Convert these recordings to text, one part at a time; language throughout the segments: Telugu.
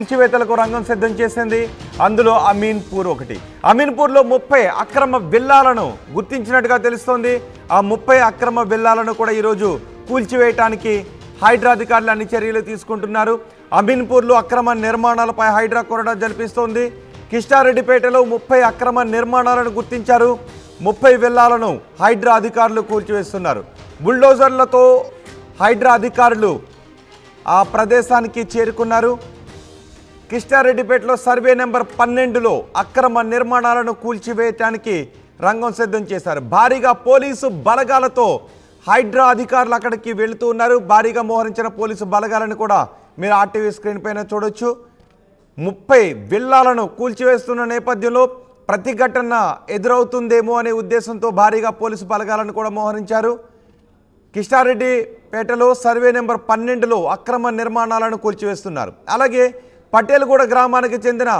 కూల్చివేతలకు రంగం సిద్ధం చేసింది. అందులో అమీన్పూర్ ఒకటి. అమీన్పూర్లో 30 అక్రమ విల్లాలను గుర్తించినట్టుగా తెలుస్తోంది. ఆ 30 అక్రమ విల్లాలను కూడా ఈరోజు కూల్చివేయటానికి హైడ్రా అధికారులు అన్ని చర్యలు తీసుకుంటున్నారు. అమీన్పూర్లో అక్రమ నిర్మాణాలపై హైడ్రా కొరడా జరిపిస్తోంది. కిష్టారెడ్డిపేటలో 30 అక్రమ నిర్మాణాలను గుర్తించారు. 30 విల్లాలను హైడ్రా అధికారులు కూల్చివేస్తున్నారు. బుల్డోజర్లతో హైడ్రా అధికారులు ఆ ప్రదేశానికి చేరుకున్నారు. కిష్టారెడ్డిపేటలో సర్వే నెంబర్ 12లో అక్రమ నిర్మాణాలను కూల్చివేయటానికి రంగం సిద్ధం చేశారు. భారీగా పోలీసు బలగాలతో హైడ్రా అధికారులు అక్కడికి వెళుతూ ఉన్నారు. భారీగా మోహరించిన పోలీసు బలగాలను కూడా మీరు ఆర్టీవీ స్క్రీన్ పైన చూడొచ్చు. 30 విల్లాలను కూల్చివేస్తున్న నేపథ్యంలో ప్రతిఘటన ఎదురవుతుందేమో అనే ఉద్దేశంతో భారీగా పోలీసు బలగాలను కూడా మోహరించారు. కిష్టారెడ్డిపేటలో సర్వే నెంబర్ 12లో అక్రమ నిర్మాణాలను కూల్చివేస్తున్నారు. అలాగే పటేల్గూడ గ్రామానికి చెందిన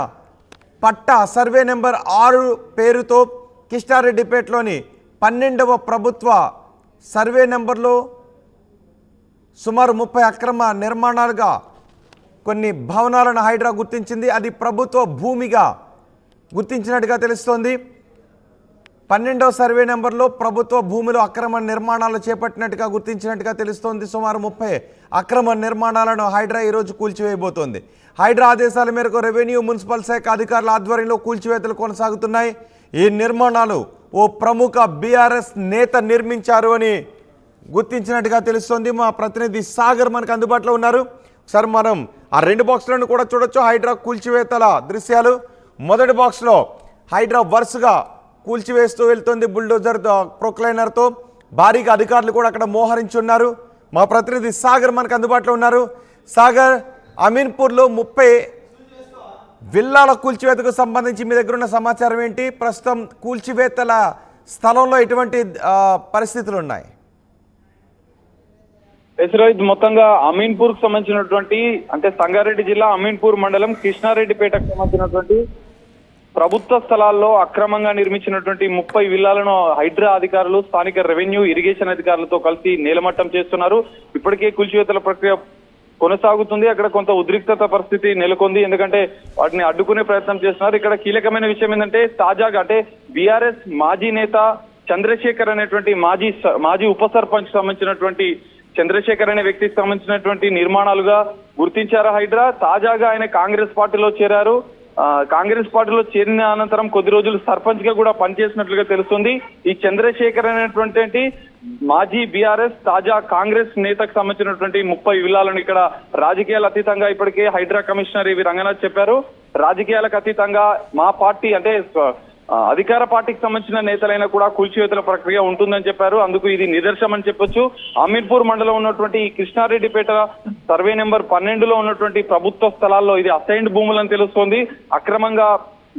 పట్టా సర్వే నెంబర్ 6 పేరుతో కిష్టారెడ్డిపేటలోని 12వ ప్రభుత్వ సర్వే నెంబర్లో సుమారు 30 అక్రమ నిర్మాణాలుగా కొన్ని భవనాలను హైడ్రా గుర్తించింది. అది ప్రభుత్వ భూమిగా గుర్తించినట్టుగా తెలుస్తోంది. 12వ సర్వే నెంబర్లో ప్రభుత్వ భూమిలో అక్రమ నిర్మాణాలు చేపట్టినట్టుగా గుర్తించినట్టుగా తెలుస్తోంది. సుమారు 30 అక్రమ నిర్మాణాలను హైడ్రా ఈరోజు కూల్చివేయబోతోంది. హైడ్రా ఆదేశాల మేరకు రెవెన్యూ మున్సిపల్ శాఖ అధికారుల ఆధ్వర్యంలో కూల్చివేతలు కొనసాగుతున్నాయి. ఈ నిర్మాణాలు ఓ ప్రముఖ బీఆర్ఎస్ నేత నిర్మించారు అని గుర్తించినట్టుగా తెలుస్తోంది. మా ప్రతినిధి సాగర్ మనకు అందుబాటులో ఉన్నారు. ఒకసారి మనం ఆ 2 బాక్సులను కూడా చూడొచ్చు. హైడ్రా కూల్చివేతల దృశ్యాలు. మొదటి బాక్స్లో హైడ్రా వరుసగా కూల్చివేస్తూ వెళ్తుంది బుల్డోజర్ ప్రొక్లైనర్తో. భారీగా అధికారులు కూడా అక్కడ మోహరించి ఉన్నారు. మా ప్రతినిధి సాగర్ మనకు అందుబాటులో ఉన్నారు. సాగర్, అమీన్పూర్లో 30 విల్లాల కూల్చివేతకు సంబంధించి మీ దగ్గర ఉన్న సమాచారం ఏంటి? ప్రస్తుతం కూల్చివేతల స్థలంలో ఎటువంటి పరిస్థితులు ఉన్నాయి? రోహిత్, మొత్తంగా అమీన్పూర్ కు సంబంధించినటువంటి అంటే సంగారెడ్డి జిల్లా అమీన్పూర్ మండలం కృష్ణారెడ్డిపేటకు సంబంధించినటువంటి ప్రభుత్వ స్థలాల్లో అక్రమంగా నిర్మించినటువంటి 30 విల్లాలను హైడ్రా అధికారులు స్థానిక రెవెన్యూ ఇరిగేషన్ అధికారులతో కలిసి నేలమట్టం చేస్తున్నారు. ఇప్పటికే కూల్చివేతల ప్రక్రియ కొనసాగుతుంది. అక్కడ కొంత ఉద్రిక్తత పరిస్థితి నెలకొంది. ఎందుకంటే వాటిని అడ్డుకునే ప్రయత్నం చేస్తున్నారు. ఇక్కడ కీలకమైన విషయం ఏంటంటే తాజాగా అంటే బీఆర్ఎస్ మాజీ నేత చంద్రశేఖర్ అనేటువంటి మాజీ ఉప సర్పంచ్ సంబంధించినటువంటి చంద్రశేఖర్ అనే వ్యక్తికి సంబంధించినటువంటి నిర్మాణాలుగా గుర్తించారు హైడ్రా. తాజాగా ఆయన కాంగ్రెస్ పార్టీలో చేరారు. కాంగ్రెస్ పార్టీలో చేరిన అనంతరం కొద్ది రోజులు సర్పంచ్ గా కూడా పనిచేసినట్లుగా తెలుస్తుంది. ఈ చంద్రశేఖర్ అనేటువంటి మాజీ బీఆర్ఎస్ తాజా కాంగ్రెస్ నేతకు సంబంధించినటువంటి 30 విల్లాలను ఇక్కడ రాజకీయాలు అతీతంగా ఇప్పటికే హైడ్రా కమిషనర్ ఇవి రంగనాథ్ చెప్పారు. రాజకీయాలకు అతీతంగా మా పార్టీ అంటే అధికార పార్టీకి సంబంధించిన నేతలైనా కూడా కూల్చివేతల ప్రక్రియ ఉంటుందని చెప్పారు. అందుకు ఇది నిదర్శనం అని చెప్పొచ్చు. అమీన్పూర్ మండలం ఉన్నటువంటి కృష్ణారెడ్డిపేట సర్వే నెంబర్ 12లో ఉన్నటువంటి ప్రభుత్వ స్థలాల్లో ఇది అసైన్డ్ భూములని తెలుస్తోంది. అక్రమంగా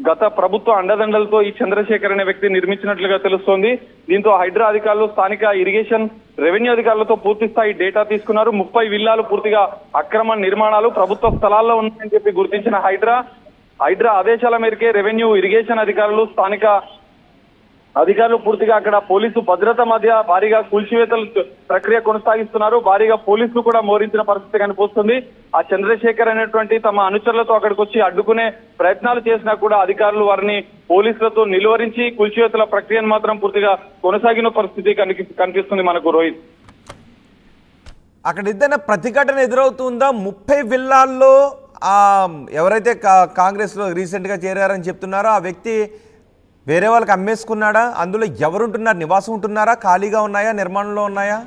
గత ప్రభుత్వ అండదండలతో ఈ చంద్రశేఖర్ అనే వ్యక్తి నిర్మించినట్లుగా తెలుస్తోంది. దీంతో హైడ్రా అధికారులు స్థానిక ఇరిగేషన్ రెవెన్యూ అధికారులతో పూర్తి స్థాయి డేటా తీసుకున్నారు. 30 విల్లాలు పూర్తిగా అక్రమ నిర్మాణాలు ప్రభుత్వ స్థలాల్లో ఉన్నాయని చెప్పి గుర్తించిన హైడ్రా ఆదేశాల మేరకే రెవెన్యూ ఇరిగేషన్ అధికారులు స్థానిక అధికారులు పూర్తిగా అక్కడ పోలీసు భద్రత మధ్య భారీగా కూల్చివేతల ప్రక్రియ కొనసాగిస్తున్నారు. భారీగా పోలీసులు కూడా మోరించిన పరిస్థితి కనిపిస్తుంది. ఆ చంద్రశేఖర్ అనేటువంటి తమ అనుచరులతో అక్కడికి వచ్చి అడ్డుకునే ప్రయత్నాలు చేసినా కూడా అధికారులు వారిని పోలీసులతో నిలువరించి కూల్చివేతల ప్రక్రియను మాత్రం పూర్తిగా కొనసాగిన పరిస్థితి కనిపిస్తుంది మనకు. రోహిత్, అక్కడ ఏదైనా ప్రతిఘటన ఎదురవుతుందా? 30 విల్లాల్లో ఎవరైతే కాంగ్రెస్లో రీసెంట్గా చేరారని చెప్తున్నారో ఆ వ్యక్తి వేరే వాళ్ళకి అమ్మేసుకున్నాడా? అందులో ఎవరుంటున్నారు? నివాసం ఉంటున్నారా? ఖాళీగా ఉన్నాయా? నిర్మాణంలో ఉన్నాయా?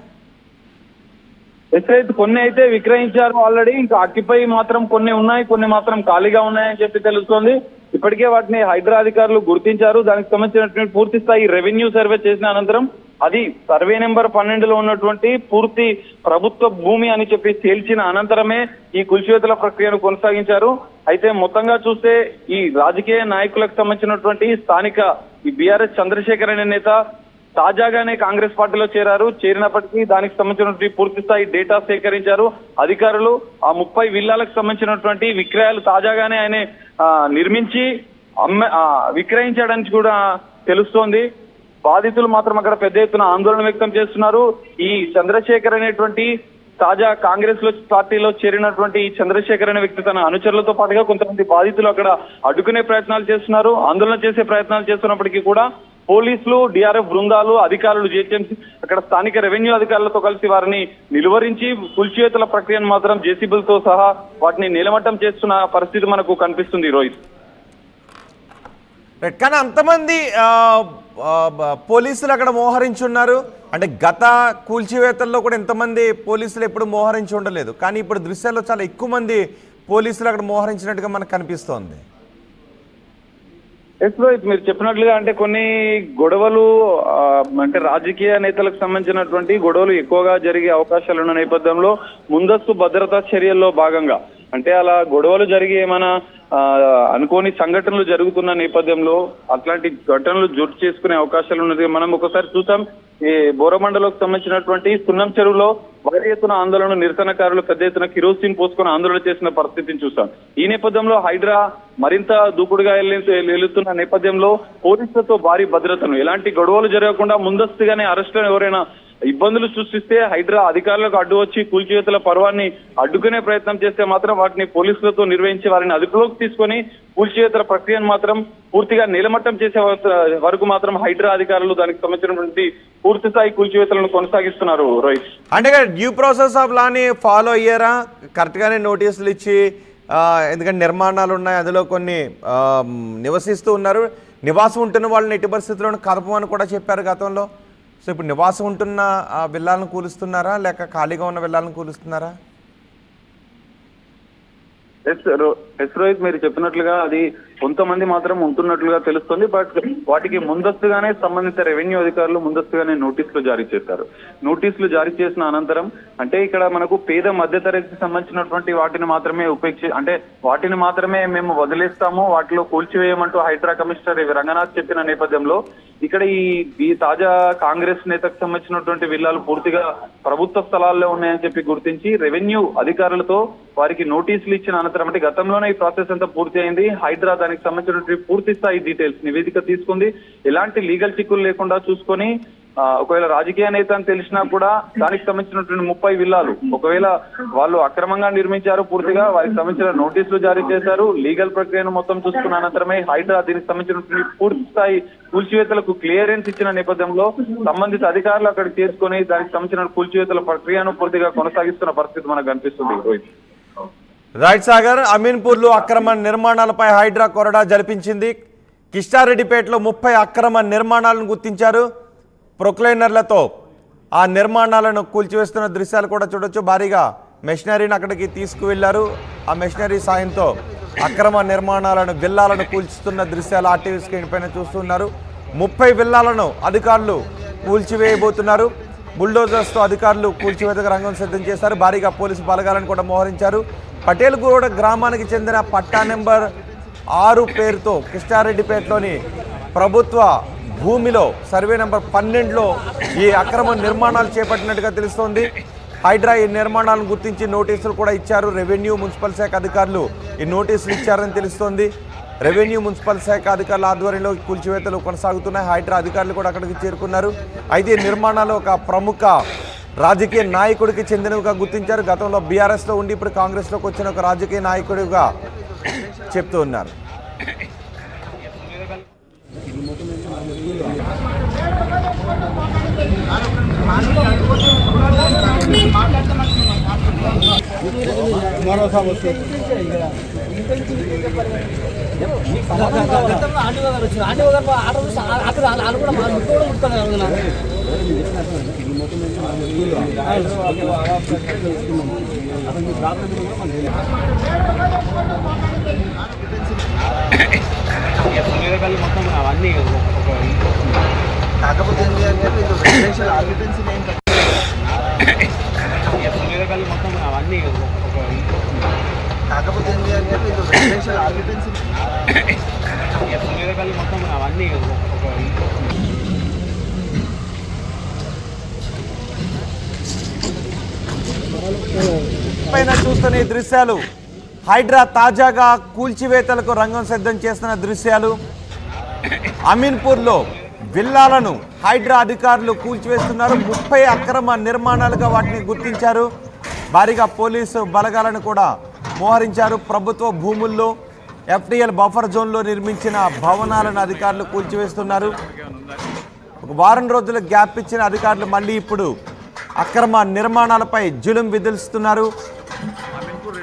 కొన్ని అయితే విక్రయించారు ఆల్రెడీ. ఇంకా ఆక్యుపై మాత్రం కొన్ని ఉన్నాయి, కొన్ని మాత్రం ఖాళీగా ఉన్నాయని చెప్పి తెలుస్తోంది. ఇప్పటికే వాటిని హైడ్రా అధికారులు గుర్తించారు. దానికి సంబంధించినటువంటి పూర్తి స్థాయి రెవెన్యూ సర్వే చేసిన అనంతరం అది సర్వే నెంబర్ 12లో ఉన్నటువంటి పూర్తి ప్రభుత్వ భూమి అని చెప్పి తేల్చిన అనంతరమే ఈ కూల్చివేతల ప్రక్రియను కొనసాగించారు. అయితే మొత్తంగా చూస్తే ఈ రాజకీయ నాయకులకు సంబంధించినటువంటి స్థానిక ఈ బీఆర్ఎస్ చంద్రశేఖర్ అనే నేత తాజాగానే కాంగ్రెస్ పార్టీలో చేరినప్పటికీ దానికి సంబంధించినటువంటి పూర్తి స్థాయి డేటా సేకరించారు అధికారులు. ఆ 30 విల్లాలకు సంబంధించినటువంటి విక్రయాలు తాజాగానే ఆయన నిర్మించి విక్రయించడానికి కూడా తెలుస్తోంది. బాధితులు మాత్రం అక్కడ పెద్ద ఎత్తున ఆందోళన వ్యక్తం చేస్తున్నారు. ఈ చంద్రశేఖర్ అనేటువంటి తాజా కాంగ్రెస్ పార్టీలో చేరినటువంటి ఈ చంద్రశేఖర్ అనే వ్యక్తి తన అనుచరులతో పాటుగా కొంతమంది బాధితులు అక్కడ అడ్డుకునే ప్రయత్నాలు చేస్తున్నారు, ఆందోళన చేసే ప్రయత్నాలు చేస్తున్నప్పటికీ కూడా పోలీసులు, డిఆర్ఎఫ్ బృందాలు, అధికారులు, జిహెచ్ఎంసీ అక్కడ స్థానిక రెవెన్యూ అధికారులతో కలిసి వారిని నిలువరించి కూల్చివేతల ప్రక్రియను మాత్రం జేసీబీలతో సహా వాటిని నిలమట్టం చేస్తున్న పరిస్థితి మనకు కనిపిస్తుంది రోహిత్. రైట్, కానీ అంతమంది పోలీసులు అక్కడ మోహరించి ఉన్నారు అంటే గత కూల్చివేతల్లో కూడా ఎంతమంది పోలీసులు ఎప్పుడు మోహరించి ఉండలేదు, కానీ ఇప్పుడు దృశ్యాల్లో చాలా ఎక్కువ మంది పోలీసులు అక్కడ మోహరించినట్టుగా మనకు కనిపిస్తోంది. ఎస్ రోహిత్, మీరు చెప్పినట్లుగా అంటే కొన్ని గొడవలు అంటే రాజకీయ నేతలకు సంబంధించినటువంటి గొడవలు ఎక్కువగా జరిగే అవకాశాలు ఉన్న నేపథ్యంలో ముందస్తు భద్రతా చర్యల్లో భాగంగా అంటే అలా గొడవలు జరిగి ఏమైనా అనుకోని సంఘటనలు జరుగుతున్న నేపథ్యంలో అట్లాంటి ఘటనలు జోటు చేసుకునే అవకాశాలు ఉన్నది. మనం ఒకసారి చూసాం, ఈ బోరమండలకు సంబంధించినటువంటి సున్నం చెరువులో భారీ ఎత్తున ఆందోళన నిరసనకారులు పెద్ద ఎత్తున కిరోసిన్ పోసుకొని ఆందోళన చేసిన పరిస్థితిని చూసాం. ఈ నేపథ్యంలో హైడ్రా మరింత దూకుడుగా వెళ్తున్న నేపథ్యంలో పోలీసులతో భారీ భద్రతను ఎలాంటి గొడవలు జరగకుండా ముందస్తుగానే అరెస్టులను ఎవరైనా ఇబ్బందులు సృష్టిస్తే హైడ్రా అధికారులకు అడ్డు వచ్చి కూల్చివేతల పర్వాన్ని అడ్డుకునే ప్రయత్నం చేస్తే మాత్రం వాటిని పోలీసులతో నిర్వహించి వారిని అదుపులోకి తీసుకొని కూల్చివేతల ప్రక్రియను మాత్రం పూర్తిగా నిలమట్టం చేసే వరకు మాత్రం హైడ్రా అధికారులు దానికి సంబంధించినటువంటి పూర్తి స్థాయి కూల్చివేతలను కొనసాగిస్తున్నారు రోహిత్. అంటే డ్యూ ప్రాసెస్ ఆఫ్ లాని ఫాలో అయ్యారా? కరెక్ట్గానే నోటీసులు ఇచ్చి ఎందుకంటే నిర్మాణాలు ఉన్నాయి, అందులో కొన్ని నివసిస్తూ ఉన్నారు, నివాసం ఉంటున్న వాళ్ళని ఎట్టి పరిస్థితుల్లోనూ కదపమని కూడా చెప్పారు గతంలో. సో ఇప్పుడు నివాసం ఉంటున్న విల్లాలను కూలుస్తున్నారా లేక ఖాళీగా ఉన్న విల్లాలను కూలుస్తున్నారా? ఎస్ రోహిత్, మీరు చెప్పినట్లుగా అది కొంతమంది మాత్రం ఉంటున్నట్లుగా తెలుస్తుంది. బట్ వాటికి ముందస్తుగానే సంబంధిత రెవెన్యూ అధికారులు ముందస్తుగానే నోటీసులు జారీ చేశారు. నోటీసులు జారీ చేసిన అనంతరం అంటే ఇక్కడ మనకు పేద మధ్యతరగతికి సంబంధించినటువంటి వాటిని మాత్రమే అంటే వాటిని మాత్రమే మేము వదిలేస్తాము, వాటిలో కూల్చివేయమంటూ హైడ్రా కమిషనర్ రంగనాథ్ చెప్పిన నేపథ్యంలో ఇక్కడ ఈ తాజా కాంగ్రెస్ నేతకు సంబంధించినటువంటి విల్లాలు పూర్తిగా ప్రభుత్వ స్థలాల్లో ఉన్నాయని చెప్పి గుర్తించి రెవెన్యూ అధికారులతో వారికి నోటీసులు ఇచ్చిన అనంతరం అంటే గతంలోనే ఈ ప్రాసెస్ అంతా పూర్తి అయింది. హైడ్రా దానికి సంబంధించినటువంటి పూర్తి స్థాయి డీటెయిల్స్ నివేదిక తీసుకుంది. ఎలాంటి లీగల్ చిక్కులు లేకుండా చూసుకొని ఒకవేళ రాజకీయ నేత అని తెలిసినా కూడా దానికి సంబంధించినటువంటి 30 విల్లాలు ఒకవేళ వాళ్ళు అక్రమంగా నిర్మించారు, పూర్తిగా వారికి సంబంధించిన నోటీసులు జారీ చేశారు. లీగల్ ప్రక్రియను మొత్తం చూసుకున్న అనంతరమే హైడ్రా దీనికి సంబంధించినటువంటి పూర్తి స్థాయి కూల్చివేతలకు క్లియరెన్స్ ఇచ్చిన నేపథ్యంలో సంబంధిత అధికారులు అక్కడికి చేసుకుని దానికి సంబంధించిన కూల్చివేతల ప్రక్రియను పూర్తిగా కొనసాగిస్తున్న పరిస్థితి మనకు కనిపిస్తుంది రోహిత్. రైట్ సాగర్, అమీన్పూర్లో అక్రమ నిర్మాణాలపై హైడ్రా కొరడా జరిపించింది. కిష్టారెడ్డిపేటలో 30 అక్రమ నిర్మాణాలను గుర్తించారు. ప్రొక్లైనర్లతో ఆ నిర్మాణాలను కూల్చివేస్తున్న దృశ్యాలు కూడా చూడొచ్చు. భారీగా మెషినరీని అక్కడికి తీసుకువెళ్లారు. ఆ మెషినరీ సాయంతో అక్రమ నిర్మాణాలను విల్లాలను కూల్చుతున్న దృశ్యాలు ఆర్టీవీ స్క్రీన్ పైన చూస్తున్నారు. 30 విల్లాలను అధికారులు కూల్చివేయబోతున్నారు. బుల్డోజర్స్తో అధికారులు కూల్చివేతకు రంగం సిద్ధం చేశారు. భారీగా పోలీసు బలగాలను కూడా మోహరించారు. పటేల్గూడ గ్రామానికి చెందిన పట్టా నెంబర్ 6 పేరుతో కిష్టారెడ్డిపేటలోని ప్రభుత్వ భూమిలో సర్వే నెంబర్ 12లో ఈ అక్రమ నిర్మాణాలు చేపట్టినట్టుగా తెలుస్తోంది. హైడ్రా ఈ నిర్మాణాలను గుర్తించి నోటీసులు కూడా ఇచ్చారు. రెవెన్యూ మున్సిపల్ శాఖ అధికారులు ఈ నోటీసులు ఇచ్చారని తెలుస్తోంది. రెవెన్యూ మున్సిపల్ శాఖ అధికారుల ఆధ్వర్యంలో కూల్చివేతలు కొనసాగుతున్నాయి. హైడ్రా అధికారులు కూడా అక్కడికి చేరుకున్నారు. అయితే ఈ నిర్మాణాలు ఒక ప్రముఖ రాజకీయ నాయకుడికి చెందినవిగా గుర్తించారు. గతంలో బీఆర్ఎస్లో ఉండి ఇప్పుడు కాంగ్రెస్లోకి వచ్చిన ఒక రాజకీయ నాయకుడిగా చెప్తూ ఉన్నారు. మొత్తం అవన్నీ కాకపోతే మొత్తం అవన్నీ కాకపోతే మొత్తం అవన్నీ పైన చూస్తున్న ఈ దృశ్యాలు హైడ్రా తాజాగా కూల్చివేతలకు రంగం సిద్ధం చేస్తున్న దృశ్యాలు. అమీన్పూర్లో విల్లాలను హైడ్రా అధికారులు కూల్చివేస్తున్నారు. 30 అక్రమ నిర్మాణాలుగా వాటిని గుర్తించారు. భారీగా పోలీసు బలగాలను కూడా మోహరించారు. ప్రభుత్వ భూముల్లో FTL బఫర్ జోన్లో నిర్మించిన భవనాలను అధికారులు కూల్చివేస్తున్నారు. ఒక వారం రోజుల గ్యాప్ ఇచ్చిన అధికారులు మళ్ళీ ఇప్పుడు అక్రమ నిర్మాణాలపై జులుం విధిస్తున్నారు.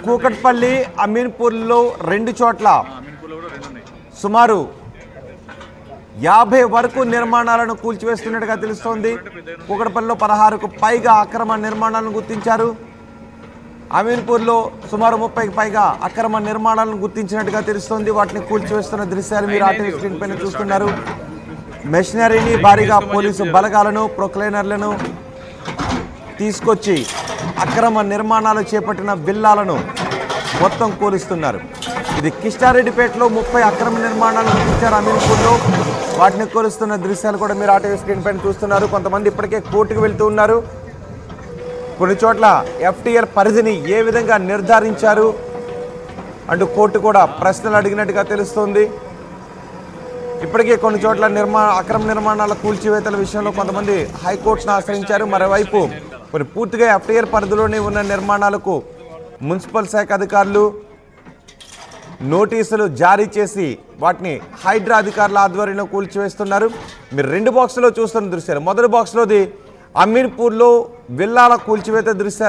కూకట్పల్లి, అమీన్పూర్లో 2 చోట్ల సుమారు 50 వరకు నిర్మాణాలను కూల్చివేస్తున్నట్టుగా తెలుస్తోంది. కూకట్పల్లిలో 16కు పైగా అక్రమ నిర్మాణాలను గుర్తించారు. అమీన్పూర్లో సుమారు 30కి పైగా అక్రమ నిర్మాణాలను గుర్తించినట్టుగా తెలుస్తోంది. వాటిని కూల్చివేస్తున్న దృశ్యాలు మీరు ఆర్టీవీ స్క్రీన్ పైన చూస్తున్నారు. మెషినరీని, భారీగా పోలీసు బలగాలను, ప్రొక్లైనర్లను తీసుకొచ్చి అక్రమ నిర్మాణాలు చేపట్టిన విల్లాలను మొత్తం కూలుస్తున్నారు. ఇది కిష్టారెడ్డిపేటలో 30 అక్రమ నిర్మాణాలను గుర్తించారు. అమీన్పూర్లో వాటిని కూలుస్తున్న దృశ్యాలు కూడా మీరు ఆర్టీవీ స్క్రీన్ పైన చూస్తున్నారు. కొంతమంది ఇప్పటికే కోర్టుకు వెళ్తూ ఉన్నారు. కొన్ని చోట్ల FTL పరిధిని ఏ విధంగా నిర్ధారించారు అంటూ కోర్టు కూడా ప్రశ్నలు అడిగినట్టుగా తెలుస్తోంది. ఇప్పటికే కొన్ని చోట్ల అక్రమ నిర్మాణాల కూల్చివేతల విషయంలో కొంతమంది హైకోర్టును ఆశ్రయించారు. మరోవైపు కొన్ని పూర్తిగా FTL పరిధిలోనే ఉన్న నిర్మాణాలకు మున్సిపల్ శాఖ అధికారులు నోటీసులు జారీ చేసి వాటిని హైడ్రా అధికారుల ఆధ్వర్యంలో కూల్చివేస్తున్నారు. మీరు 2 బాక్సులో చూస్తున్న దృశ్యాలు. మొదటి బాక్స్లోది అమీన్పూర్లో విల్లాల కూల్చివేత దృశ్యాలు.